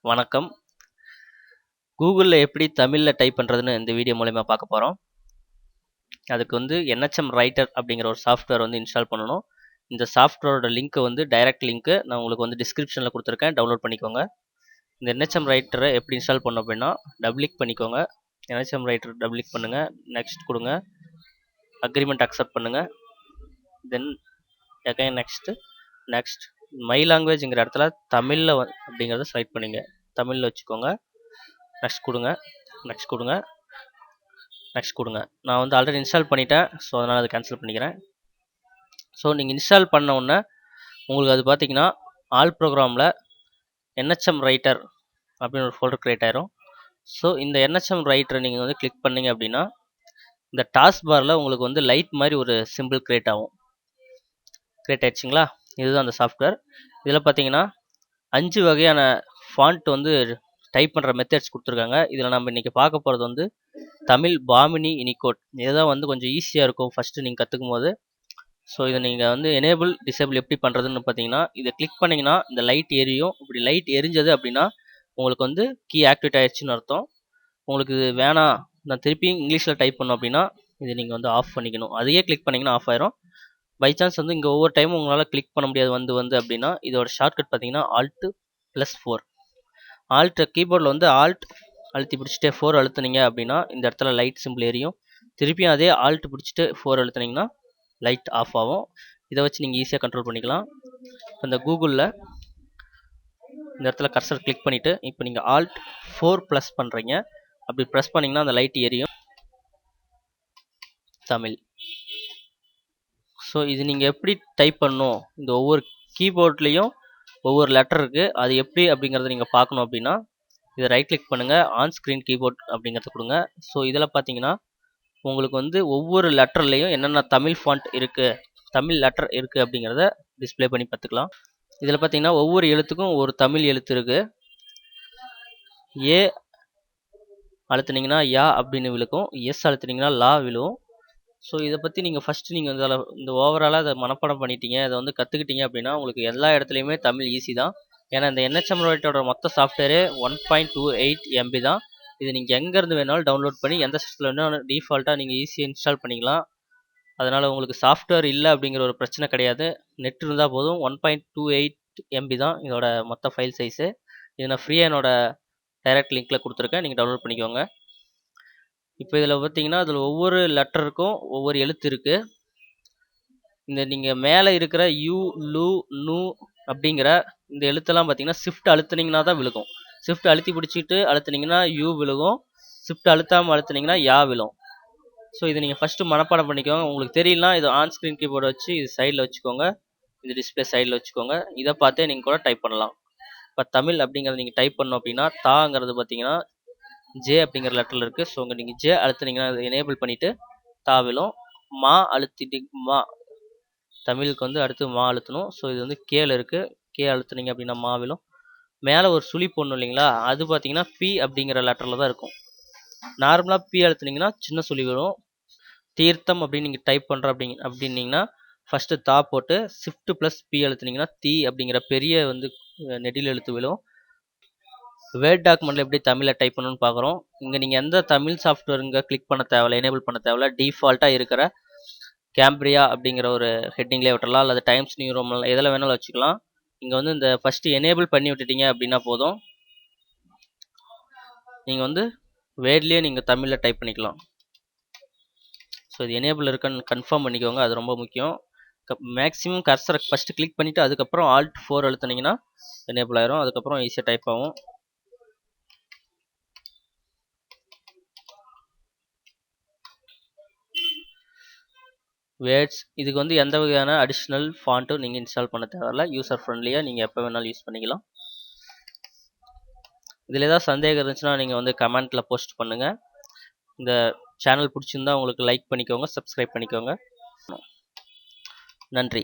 வணக்கம். கூகுள்ல எப்படி தமிழ்ல டைப் பண்றதுன்னு இந்த வீடியோ மூலமா பார்க்க போறோம். அதுக்கு வந்து NHM ரைட்டர் அப்படிங்கிற ஒரு சாஃப்ட்வேர் வந்து இன்ஸ்டால் பண்ணணும். இந்த சாஃப்ட்வேரோட லிங்க் வந்து டைரக்ட் லிங்க் நான் உங்களுக்கு வந்து டிஸ்கிரிப்ஷன்ல கொடுத்துருக்கேன். டவுன்லோட் பண்ணிக்கோங்க. இந்த NHM ரைட்டரை எப்படி இன்ஸ்டால் பண்ணணும் அப்படின்னா டபுள் கிளிக் பண்ணிக்கோங்க. NHM ரைட்டர் டபுள் கிளிக் பண்ணுங்க. நெக்ஸ்ட் கொடுங்க. அக்ரிமெண்ட் அக்செப்ட் பண்ணுங்க. தென் அகைன் நெக்ஸ்ட் மை லாங்குவேஜ்ங்கிற இடத்துல தமிழ்ல அப்படிங்கிறத செலக்ட் பண்ணுங்க. தமிழ்ல வச்சுக்கோங்க. நெக்ஸ்ட் கொடுங்க. நான் வந்து ஆல்ரெடி இன்ஸ்டால் பண்ணிட்டேன். ஸோ அதனால் அதை கேன்சல் பண்ணிக்கிறேன். ஸோ நீங்கள் இன்ஸ்டால் பண்ண உடனே உங்களுக்கு அது பார்த்தீங்கன்னா ஆல் ப்ரோக்ராமில் NHM ரைட்டர் அப்படின்னு ஒரு ஃபோல்டர் க்ரியேட் ஆயிரும். ஸோ இந்த NHM ரைட்டரை நீங்கள் வந்து கிளிக் பண்ணீங்க அப்படின்னா இந்த டாஸ்க் பாரில் உங்களுக்கு வந்து லைட் மாதிரி ஒரு சிம்பிள் க்ரியேட் ஆயிடுச்சுங்களா? இதுதான் அந்த சாஃப்ட்வேர். இதில் பார்த்தீங்கன்னா 5 வகையான ஃபாண்ட் வந்து டைப் பண்ணுற மெத்தட்ஸ் கொடுத்துருக்காங்க. இதில் நம்ம இன்றைக்கி பார்க்க போகிறது வந்து தமிழ் பாமினி யூனிகோட். இதுதான் வந்து கொஞ்சம் ஈஸியாக இருக்கும் ஃபஸ்ட்டு நீங்கள் கற்றுக்கும் போது. ஸோ இதை நீங்கள் வந்து எனேபிள் டிசேபிள் எப்படி பண்ணுறதுன்னு பார்த்தீங்கன்னா இதை கிளிக் பண்ணிங்கன்னா இந்த லைட் எரியும். இப்படி லைட் எரிஞ்சது அப்படின்னா உங்களுக்கு வந்து கீ ஆக்டிவேட் ஆயிடுச்சுன்னு அர்த்தம். உங்களுக்கு இது வேணாம், நான் திருப்பி இங்கிலீஷில் டைப் பண்ணோம் அப்படின்னா இதை நீங்கள் வந்து ஆஃப் பண்ணிக்கணும். அதையே கிளிக் பண்ணிங்கன்னா ஆஃப் ஆயிரும். பை சான்ஸ் வந்து இங்கே ஒவ்வொரு டைமும் உங்களால் கிளிக் பண்ண முடியாது வந்து அப்படின்னா இதோட ஷார்ட்கட் பார்த்தீங்கன்னா Alt+4. ஆல்ட் கீபோர்டில் வந்து ஆல்ட் அழுத்தி பிடிச்சிட்டு 4 அழுத்துனீங்க அப்படின்னா இந்த இடத்துல லைட் சிம்பிள் எரியும். திருப்பியும் அதே ஆல்ட் பிடிச்சிட்டு 4 அழுத்துனீங்கன்னா லைட் ஆஃப் ஆகும். இதை வச்சு நீங்கள் ஈஸியாக கண்ட்ரோல் பண்ணிக்கலாம். இந்த கூகுளில் இந்த இடத்துல கர்சர் கிளிக் பண்ணிவிட்டு இப்போ நீங்கள் Alt+4 பண்ணுறீங்க. அப்படி ப்ரெஸ் பண்ணிங்கன்னா அந்த லைட் எரியும். தமிழ். ஸோ இது நீங்கள் எப்படி டைப் பண்ணணும், இந்த ஒவ்வொரு கீபோர்ட்லேயும் ஒவ்வொரு லெட்டர் இருக்குது, அது எப்படி அப்படிங்கிறத நீங்கள் பார்க்கணும் அப்படின்னா இதை ரைட் கிளிக் பண்ணுங்கள். ஆன் ஸ்க்ரீன் கீபோர்ட் அப்படிங்கிறத கொடுங்க. ஸோ இதில் பார்த்தீங்கன்னா உங்களுக்கு வந்து ஒவ்வொரு லெட்டர்லேயும் என்னென்ன தமிழ் ஃபாண்ட் இருக்குது, தமிழ் லெட்டர் இருக்குது அப்படிங்கிறத டிஸ்பிளே பண்ணி பார்த்துக்கலாம். இதில் பார்த்தீங்கன்னா ஒவ்வொரு எழுத்துக்கும் ஒரு தமிழ் எழுத்து இருக்குது. ஏ அழுத்துனீங்கன்னா யா அப்படின்னு விழுக்கும். எஸ் அழுத்துனீங்கன்னா லா விழுவும். ஸோ இதை பற்றி நீங்கள் ஃபஸ்ட்டு நீங்கள் இந்த ஓவராலாக அதை மனப்பாடம் பண்ணிட்டீங்க, அதை வந்து கற்றுக்கிட்டீங்க அப்படின்னா உங்களுக்கு எல்லா இடத்துலையுமே தமிழ் ஈஸி தான். ஏன்னா இந்த NHM ரைட்டரோட மொத்த சாஃப்ட்வேரே 1.28 MB தான். இது நீங்கள் எங்கேருந்து வேணாலும் டவுன்லோட் பண்ணி எந்த சிஸ்டத்தில் வேணாலும் டிஃபால்ட்டாக நீங்கள் ஈஸியாக இன்ஸ்டால் பண்ணிக்கலாம். அதனால் உங்களுக்கு சாஃப்ட்வேர் இல்லை அப்படிங்கிற ஒரு பிரச்சனை கிடையாது. நெட் இருந்தால் போதும். 1.28 MB தான் இதோட மொத்த ஃபைல் சைஸு. இது நான் ஃப்ரீயாக என்னோட டைரக்ட் லிங்க்கில் கொடுத்துருக்கேன், நீங்கள் டவுன்லோட் பண்ணிக்கோங்க. இப்போ இதில் பார்த்தீங்கன்னா அதில் ஒவ்வொரு லெட்டருக்கும் ஒவ்வொரு எழுத்து இருக்குது. இந்த நீங்கள் மேலே இருக்கிற யூ லு நு அப்படிங்கிற இந்த எழுத்தெல்லாம் பார்த்தீங்கன்னா ஷிஃப்ட் அழுத்துனீங்கன்னா தான் விழுகும். ஷிஃப்ட் அழுத்தி பிடிச்சிட்டு அழுத்துனீங்கன்னா யூ விழுகும். ஷிஃப்ட் அழுத்தாமல் அழுத்துனீங்கன்னா யா விழும். ஸோ இதை நீங்கள் ஃபஸ்ட்டு மனப்பாடம் பண்ணிக்கோங்க. உங்களுக்கு தெரியலனா இது ஆன் ஸ்க்ரீன் கீபோர்டை வச்சு இது சைடில் வச்சுக்கோங்க. இது டிஸ்பிளே சைடில் வச்சுக்கோங்க. இதை பார்த்தே நீங்கள் கூட டைப் பண்ணலாம். இப்போ தமிழ் அப்படிங்கிறத நீங்கள் டைப் பண்ணோம் அப்படின்னா தாங்கிறது பார்த்தீங்கன்னா ஜே அப்படிங்கிற லெட்டரில் இருக்குது. ஸோ உங்கள் நீங்கள் ஜே அழுத்துனீங்கன்னா அதை எனேபிள் பண்ணிவிட்டு தா விழும். மா அழுத்திட்டு மா தமிழுக்கு வந்து அடுத்து மா அழுத்தணும். ஸோ இது வந்து கேல இருக்குது. கே அழுத்துனீங்க அப்படின்னா மா விழும். மேலே ஒரு சுழி போடணும் இல்லைங்களா, அது பார்த்தீங்கன்னா பி அப்படிங்கிற லெட்டரில் தான் இருக்கும். நார்மலாக பி அழுத்துனீங்கன்னா சின்ன சுழி வரும். தீர்த்தம் அப்படின்னு நீங்கள் டைப் பண்ணுற அப்படின்னீங்கன்னா ஃபஸ்ட்டு தா போட்டு Shift+P அழுத்துனீங்கன்னா தீ அப்படிங்கிற பெரிய வந்து நெடில் எழுத்து விழும். வேர்ட் டாக்குமெண்ட்டில் எப்படி தமிழில் டைப் பண்ணணும்னு பார்க்குறோம். இங்கே நீங்கள் எந்த தமிழ் சாஃப்ட்வேருங்க கிளிக் பண்ண தேவையில்ல, எனேபிள் பண்ண தேவையில்ல. டிஃபால்ட்டாக இருக்கிற கேம்பிரியா அப்படிங்கிற ஒரு ஹெட்டிங்லேயே விட்டுறலாம், அல்லது டைம்ஸ் நியூ ரோமன் எதில் வேணாலும் வச்சுக்கலாம். இங்கே வந்து இந்த ஃபஸ்ட்டு எனேபிள் பண்ணி விட்டுட்டீங்க அப்படின்னா போதும், நீங்கள் வந்து வேர்ட்லேயே நீங்கள் தமிழில் டைப் பண்ணிக்கலாம். ஸோ இது எனேபிள் இருக்கான்னு கன்ஃபார்ம் பண்ணிக்கோங்க, அது ரொம்ப முக்கியம். மேக்ஸிமம் கர்சரை ஃபஸ்ட்டு கிளிக் பண்ணிவிட்டு அதுக்கப்புறம் Alt+4 அழுத்துனீங்கன்னா எனேபிள் ஆயிரும். அதுக்கப்புறம் ஈஸியாக டைப் ஆகும். வேர்ட்ஸ் இதுக்கு வந்து எந்த வகையான அடிஷ்னல் ஃபாண்ட்டும் நீங்கள் இன்ஸ்டால் பண்ண தேவையில்ல. யூசர் ஃப்ரெண்ட்லியாக நீங்கள் எப்போ வேணாலும் யூஸ் பண்ணிக்கலாம். இதில் ஏதாவது சந்தேகம் இருந்துச்சுன்னா நீங்கள் வந்து கமெண்ட்டில் போஸ்ட் பண்ணுங்கள். இந்த சேனல் பிடிச்சிருந்தா உங்களுக்கு லைக் பண்ணிக்கோங்க, சப்ஸ்கிரைப் பண்ணிக்கோங்க. நன்றி.